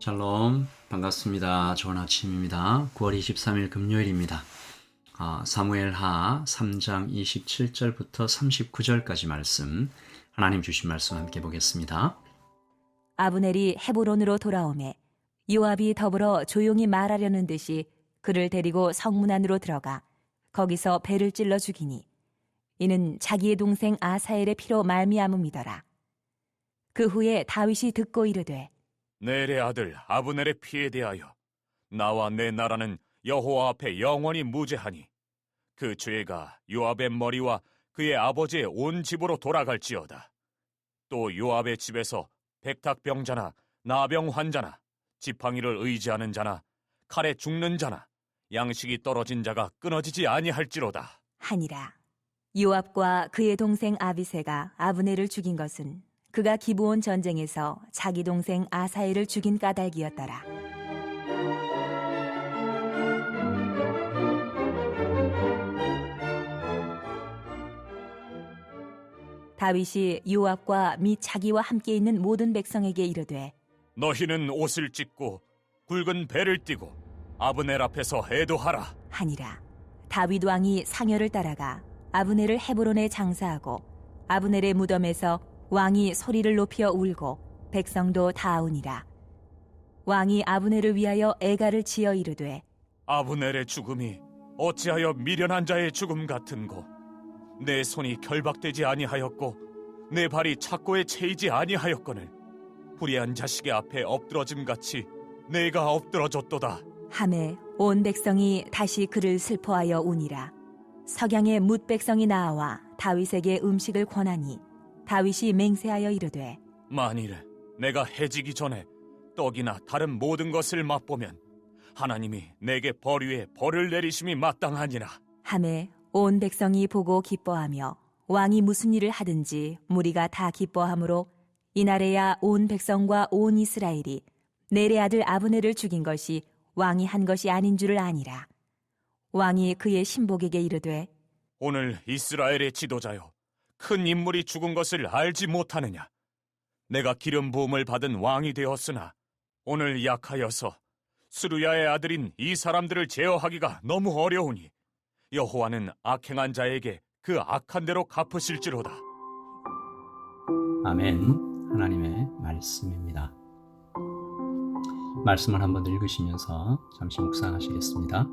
샬롬, 반갑습니다. 좋은 아침입니다. 9월 23일 금요일입니다. 사무엘하 3장 27절부터 39절까지 말씀, 하나님 주신 말씀 함께 보겠습니다. 아브넬이 헤브론으로 돌아오매 요압이 더불어 조용히 말하려는 듯이 그를 데리고 성문 안으로 들어가 거기서 배를 찔러 죽이니 이는 자기의 동생 아사엘의 피로 말미암음이더라. 그 후에 다윗이 듣고 이르되 넬의 아들 아브넬의 피에 대하여 나와 내 나라는 여호와 앞에 영원히 무죄하니 그 죄가 요압의 머리와 그의 아버지의 온 집으로 돌아갈지어다. 또 요압의 집에서 백탁병자나 나병 환자나 지팡이를 의지하는 자나 칼에 죽는 자나 양식이 떨어진 자가 끊어지지 아니할지로다 하니라. 요압과 그의 동생 아비새가 아브넬을 죽인 것은 그가 기브온 전쟁에서 자기 동생 아사엘을 죽인 까닭이었더라. 다윗이 요압과 및 자기와 함께 있는 모든 백성에게 이르되 너희는 옷을 찢고 굵은 배를 띠고 아브넬 앞에서 애도하라. 하니라. 다윗 왕이 상여를 따라가 아브넬을 헤브론에 장사하고 아브넬의 무덤에서 왕이 소리를 높여 울고 백성도 다 우니라. 왕이 아브넬을 위하여 애가를 지어 이르되 아브넬의 죽음이 어찌하여 미련한 자의 죽음 같은고. 내 손이 결박되지 아니하였고 내 발이 착고에 채이지 아니하였거늘 불의한 자식의 앞에 엎드러짐 같이 내가 엎드러졌도다. 하매 온 백성이 다시 그를 슬퍼하여 우니라. 석양에 뭇 백성이 나와 다윗에게 음식을 권하니 다윗이 맹세하여 이르되 만일 내가 해지기 전에 떡이나 다른 모든 것을 맛보면 하나님이 내게 벌 위에 벌을 내리심이 마땅하니라. 하매 온 백성이 보고 기뻐하며 왕이 무슨 일을 하든지 무리가 다 기뻐하므로 이날에야 온 백성과 온 이스라엘이 넬의 아들 아브넬을 죽인 것이 왕이 한 것이 아닌 줄을 아니라. 왕이 그의 신복에게 이르되 오늘 이스라엘의 지도자여, 큰 인물이 죽은 것을 알지 못하느냐? 내가 기름 부음을 받은 왕이 되었으나 오늘 약하여서 스루야의 아들인 이 사람들을 제어하기가 너무 어려우니 여호와는 악행한 자에게 그 악한 대로 갚으실지로다. 아멘. 하나님의 말씀입니다. 말씀을 한번 읽으시면서 잠시 묵상하시겠습니다.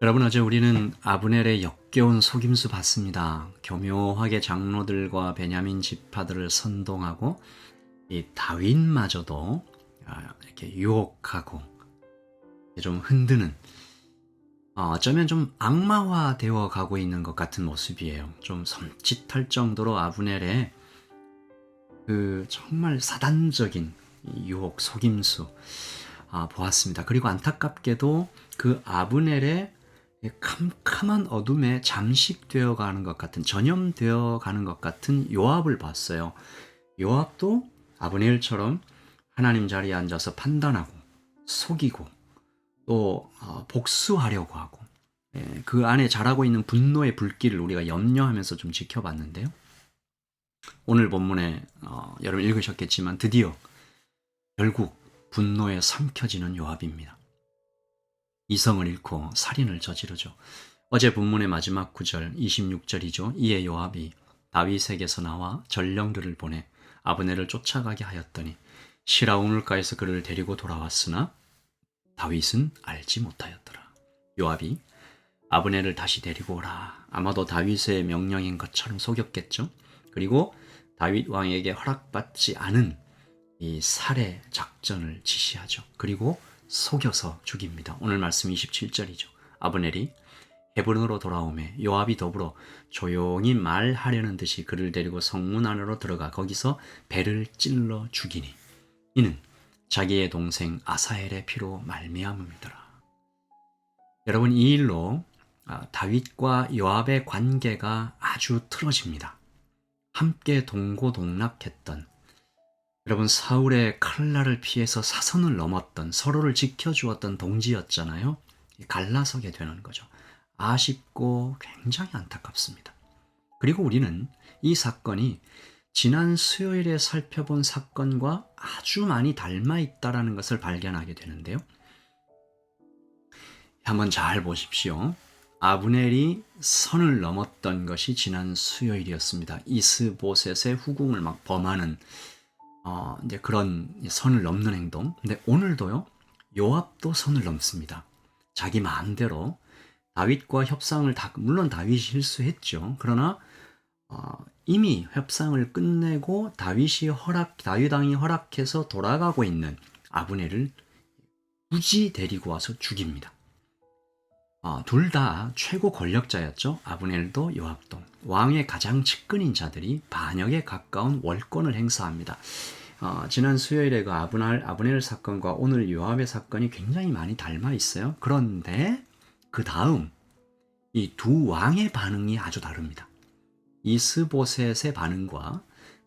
여러분, 어제 우리는 아브넬의 역겨운 속임수 봤습니다. 교묘하게 장로들과 베냐민 지파들을 선동하고 이 다윗마저도 이렇게 유혹하고 좀 흔드는, 어쩌면 좀 악마화되어 가고 있는 것 같은 모습이에요. 좀 섬찟할 정도로 아브넬의 그 정말 사단적인 유혹, 속임수 보았습니다. 그리고 안타깝게도 그 아브넬의 캄캄한 어둠에 잠식되어 가는 것 같은, 전염되어 가는 것 같은 요압을 봤어요. 요압도 아브넬처럼 하나님 자리에 앉아서 판단하고 속이고 또 복수하려고 하고, 그 안에 자라고 있는 분노의 불길을 우리가 염려하면서 좀 지켜봤는데요. 오늘 본문에 여러분 읽으셨겠지만 드디어 결국 분노에 삼켜지는 요압입니다. 이성을 잃고 살인을 저지르죠. 어제 본문의 마지막 구절 26절이죠. 이에 요압이 다윗에게서 나와 전령들을 보내 아브넬을 쫓아가게 하였더니 시라 우물가에서 그를 데리고 돌아왔으나 다윗은 알지 못하였더라. 요압이 아브넬을 다시 데리고 오라. 아마도 다윗의 명령인 것처럼 속였겠죠. 그리고 다윗 왕에게 허락받지 않은 이 살해 작전을 지시하죠. 그리고 속여서 죽입니다. 오늘 말씀 27절이죠. 아브넬이 헤브론으로 돌아오매 요압이 더불어 조용히 말하려는 듯이 그를 데리고 성문 안으로 들어가 거기서 배를 찔러 죽이니 이는 자기의 동생 아사헬의 피로 말미암음이더라. 여러분, 이 일로 다윗과 요압의 관계가 아주 틀어집니다. 함께 동고동락했던, 여러분, 사울의 칼날을 피해서 사선을 넘었던, 서로를 지켜주었던 동지였잖아요. 갈라서게 되는 거죠. 아쉽고 굉장히 안타깝습니다. 그리고 우리는 이 사건이 지난 수요일에 살펴본 사건과 아주 많이 닮아 있다는 것을 발견하게 되는데요. 한번 잘 보십시오. 아브넬이 선을 넘었던 것이 지난 수요일이었습니다. 이스보셋의 후궁을 막 범하는 이제 그런 선을 넘는 행동. 근데 오늘도요, 요압도 선을 넘습니다. 자기 마음대로 다윗과 협상을 물론 다윗이 실수했죠. 그러나 이미 협상을 끝내고 다윗 왕이 허락해서 돌아가고 있는 아브넬을 굳이 데리고 와서 죽입니다. 둘 다 최고 권력자였죠. 아브넬도 요압도. 왕의 가장 측근인 자들이 반역에 가까운 월권을 행사합니다. 지난 수요일에 그 아브넬 사건과 오늘 요압의 사건이 굉장히 많이 닮아 있어요. 그런데 그 다음 이 두 왕의 반응이 아주 다릅니다. 이스보셋의 반응과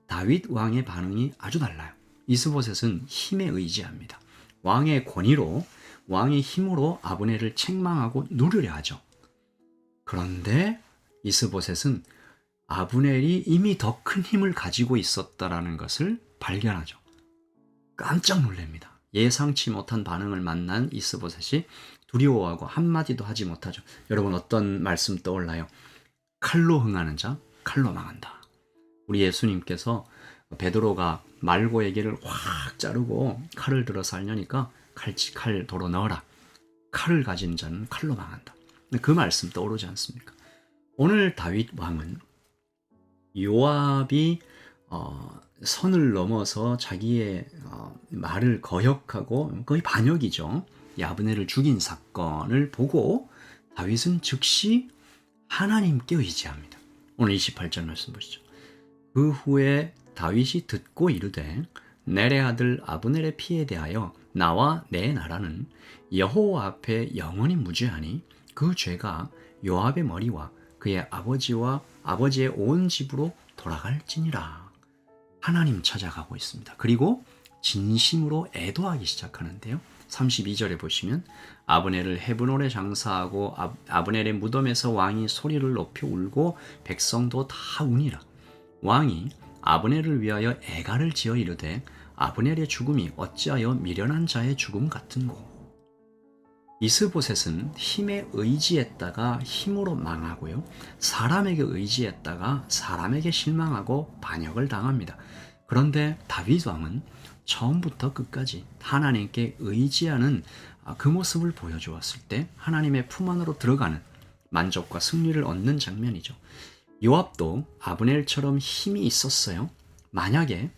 다윗 왕의 반응이 아주 달라요. 이스보셋은 힘에 의지합니다. 왕의 권위로, 왕의 힘으로 아브넬을 책망하고 누르려 하죠. 그런데 이스보셋은 아브넬이 이미 더 큰 힘을 가지고 있었다라는 것을 발견하죠. 깜짝 놀랍니다. 예상치 못한 반응을 만난 이스보셋이 두려워하고 한마디도 하지 못하죠. 여러분, 어떤 말씀 떠올라요? 칼로 흥하는 자 칼로 망한다. 우리 예수님께서 베드로가 말고의 개를 확 자르고 칼을 들어서 하려니까 칼 도로 넣어라. 칼을 가진 자는 칼로 망한다. 그 말씀 떠오르지 않습니까? 오늘 다윗 왕은 요압이 선을 넘어서 자기의 말을 거역하고 거의 반역이죠. 아브넬을 죽인 사건을 보고 다윗은 즉시 하나님께 의지합니다. 오늘 28절 말씀 보시죠. 그 후에 다윗이 듣고 이르되 넬의 아들 아브넬의 피에 대하여 나와 내 나라는 여호와 앞에 영원히 무죄하니 그 죄가 요압의 머리와 그의 아버지의 온 집으로 돌아갈지니라. 하나님 찾아가고 있습니다. 그리고 진심으로 애도하기 시작하는데요. 32절에 보시면 아브넬을 헤브론에 장사하고 아브넬의 무덤에서 왕이 소리를 높여 울고 백성도 다 우니라. 왕이 아브넬을 위하여 애가를 지어 이르되 아브넬의 죽음이 어찌하여 미련한 자의 죽음 같은고. 이스보셋은 힘에 의지했다가 힘으로 망하고요. 사람에게 의지했다가 사람에게 실망하고 반역을 당합니다. 그런데 다윗 왕은 처음부터 끝까지 하나님께 의지하는 그 모습을 보여주었을 때 하나님의 품 안으로 들어가는 만족과 승리를 얻는 장면이죠. 요압도 아브넬처럼 힘이 있었어요. 만약에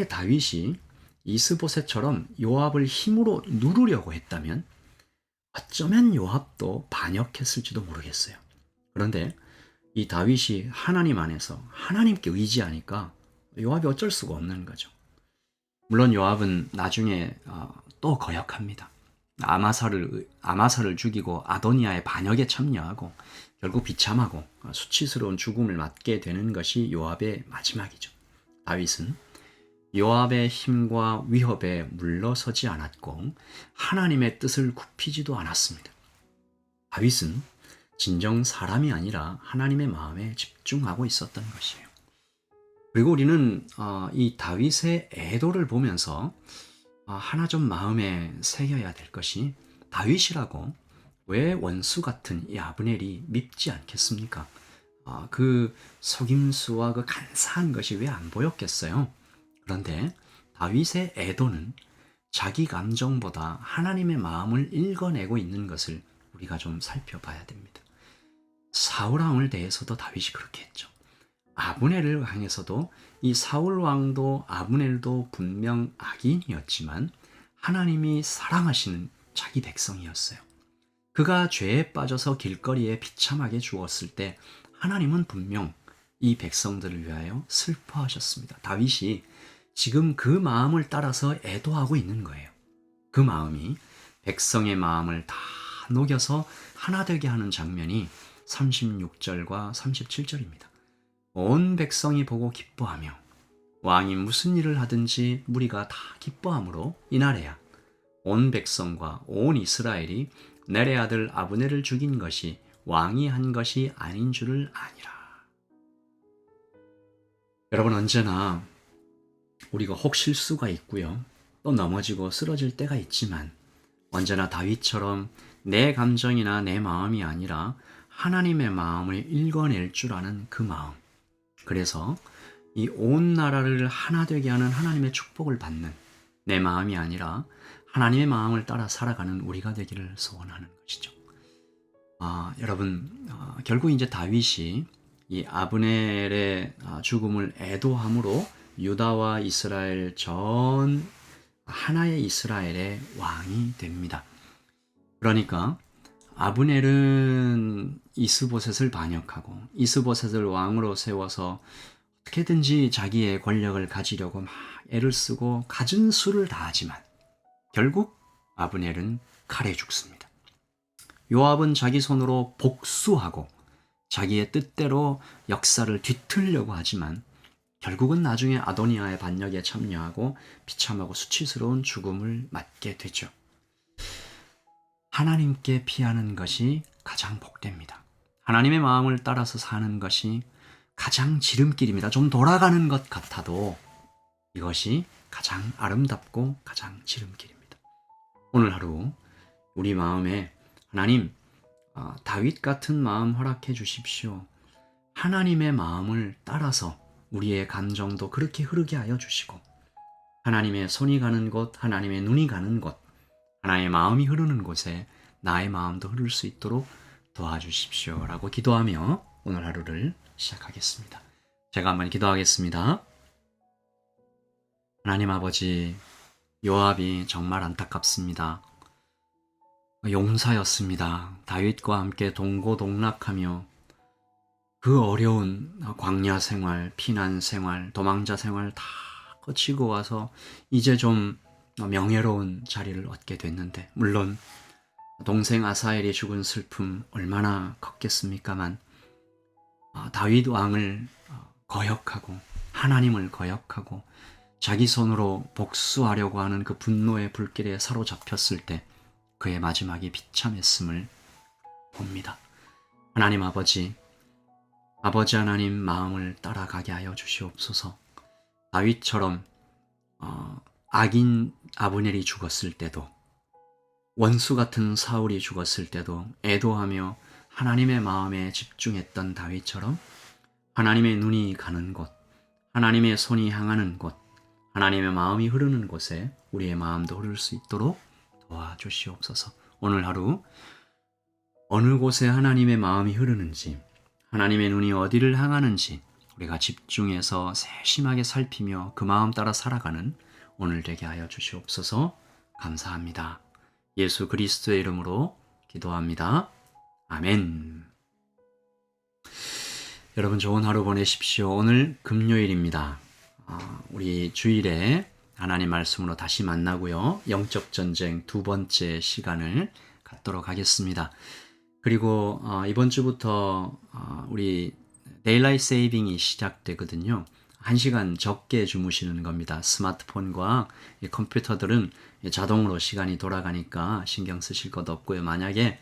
다윗이 이스보셋처럼 요압을 힘으로 누르려고 했다면 어쩌면 요압도 반역했을지도 모르겠어요. 그런데 이 다윗이 하나님 안에서 하나님께 의지하니까 요압이 어쩔 수가 없는 거죠. 물론 요압은 나중에 또 거역합니다. 아마사를 죽이고 아도니아의 반역에 참여하고 결국 비참하고 수치스러운 죽음을 맞게 되는 것이 요압의 마지막이죠. 다윗은 요압의 힘과 위협에 물러서지 않았고 하나님의 뜻을 굽히지도 않았습니다. 다윗은 진정 사람이 아니라 하나님의 마음에 집중하고 있었던 것이에요. 그리고 우리는 이 다윗의 애도를 보면서 하나 좀 마음에 새겨야 될 것이 다윗이라고 왜 원수 같은 이 아브넬이 밉지 않겠습니까? 그 속임수와 그 간사한 것이 왜 안 보였겠어요? 그런데 다윗의 애도는 자기 감정보다 하나님의 마음을 읽어내고 있는 것을 우리가 좀 살펴봐야 됩니다. 사울 왕에 대해서도 다윗이 그렇게 했죠. 아브넬을 향해서도 이 사울 왕도 아브넬도 분명 악인이었지만 하나님이 사랑하시는 자기 백성이었어요. 그가 죄에 빠져서 길거리에 비참하게 죽었을 때 하나님은 분명 이 백성들을 위하여 슬퍼하셨습니다. 다윗이 지금 그 마음을 따라서 애도하고 있는 거예요. 그 마음이 백성의 마음을 다 녹여서 하나 되게 하는 장면이 36절과 37절입니다. 온 백성이 보고 기뻐하며 왕이 무슨 일을 하든지 무리가 다 기뻐함으로 이날에야 온 백성과 온 이스라엘이 넬의 아들 아브넬을 죽인 것이 왕이 한 것이 아닌 줄을 아니라. 여러분, 언제나 우리가 혹 실수가 있고요. 또 넘어지고 쓰러질 때가 있지만 언제나 다윗처럼 내 감정이나 내 마음이 아니라 하나님의 마음을 읽어낼 줄 아는 그 마음. 그래서 이 온 나라를 하나 되게 하는 하나님의 축복을 받는 내 마음이 아니라 하나님의 마음을 따라 살아가는 우리가 되기를 소원하는 것이죠. 여러분, 결국 이제 다윗이 이 아브넬의 죽음을 애도함으로 유다와 이스라엘 전 하나의 이스라엘의 왕이 됩니다. 그러니까 아브넬은 이스보셋을 반역하고 이스보셋을 왕으로 세워서 어떻게든지 자기의 권력을 가지려고 막 애를 쓰고 갖은 수를 다하지만 결국 아브넬은 칼에 죽습니다. 요압은 자기 손으로 복수하고 자기의 뜻대로 역사를 뒤틀려고 하지만 결국은 나중에 아도니아의 반역에 참여하고 비참하고 수치스러운 죽음을 맞게 되죠. 하나님께 피하는 것이 가장 복됩니다. 하나님의 마음을 따라서 사는 것이 가장 지름길입니다. 좀 돌아가는 것 같아도 이것이 가장 아름답고 가장 지름길입니다. 오늘 하루 우리 마음에 하나님, 다윗 같은 마음 허락해 주십시오. 하나님의 마음을 따라서 우리의 감정도 그렇게 흐르게 하여 주시고 하나님의 손이 가는 곳, 하나님의 눈이 가는 곳, 하나님의 마음이 흐르는 곳에 나의 마음도 흐를 수 있도록 도와주십시오 라고 기도하며 오늘 하루를 시작하겠습니다. 제가 한번 기도하겠습니다. 하나님 아버지, 요압이 정말 안타깝습니다. 용사였습니다. 다윗과 함께 동고동락하며 그 어려운 광야 생활, 피난 생활, 도망자 생활 다 거치고 와서 이제 좀 명예로운 자리를 얻게 됐는데, 물론 동생 아사엘이 죽은 슬픔 얼마나 컸겠습니까만 다윗 왕을 거역하고 하나님을 거역하고 자기 손으로 복수하려고 하는 그 분노의 불길에 사로잡혔을 때 그의 마지막이 비참했음을 봅니다. 하나님 아버지 하나님 마음을 따라가게 하여 주시옵소서. 다윗처럼 악인 아브넬이 죽었을 때도, 원수 같은 사울이 죽었을 때도 애도하며 하나님의 마음에 집중했던 다윗처럼 하나님의 눈이 가는 곳, 하나님의 손이 향하는 곳, 하나님의 마음이 흐르는 곳에 우리의 마음도 흐를 수 있도록 도와주시옵소서. 오늘 하루 어느 곳에 하나님의 마음이 흐르는지, 하나님의 눈이 어디를 향하는지 우리가 집중해서 세심하게 살피며 그 마음 따라 살아가는 오늘 되게 하여 주시옵소서. 감사합니다. 예수 그리스도의 이름으로 기도합니다. 아멘. 여러분, 좋은 하루 보내십시오. 오늘 금요일입니다. 우리 주일에 하나님 말씀으로 다시 만나고요. 영적 전쟁 두 번째 시간을 갖도록 하겠습니다. 그리고 이번 주부터 우리 데일라이트 세이빙이 시작되거든요. 1시간 적게 주무시는 겁니다. 스마트폰과 컴퓨터들은 자동으로 시간이 돌아가니까 신경 쓰실 것 없고요. 만약에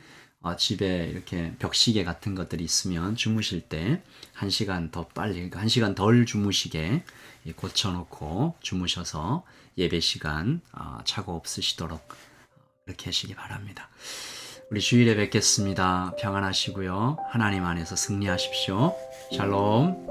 집에 이렇게 벽시계 같은 것들이 있으면 주무실 때 1시간 더 빨리, 1시간 덜 주무시게 고쳐놓고 주무셔서 예배 시간 착오 없으시도록 그렇게 하시기 바랍니다. 우리 주일에 뵙겠습니다. 평안하시고요. 하나님 안에서 승리하십시오. 샬롬.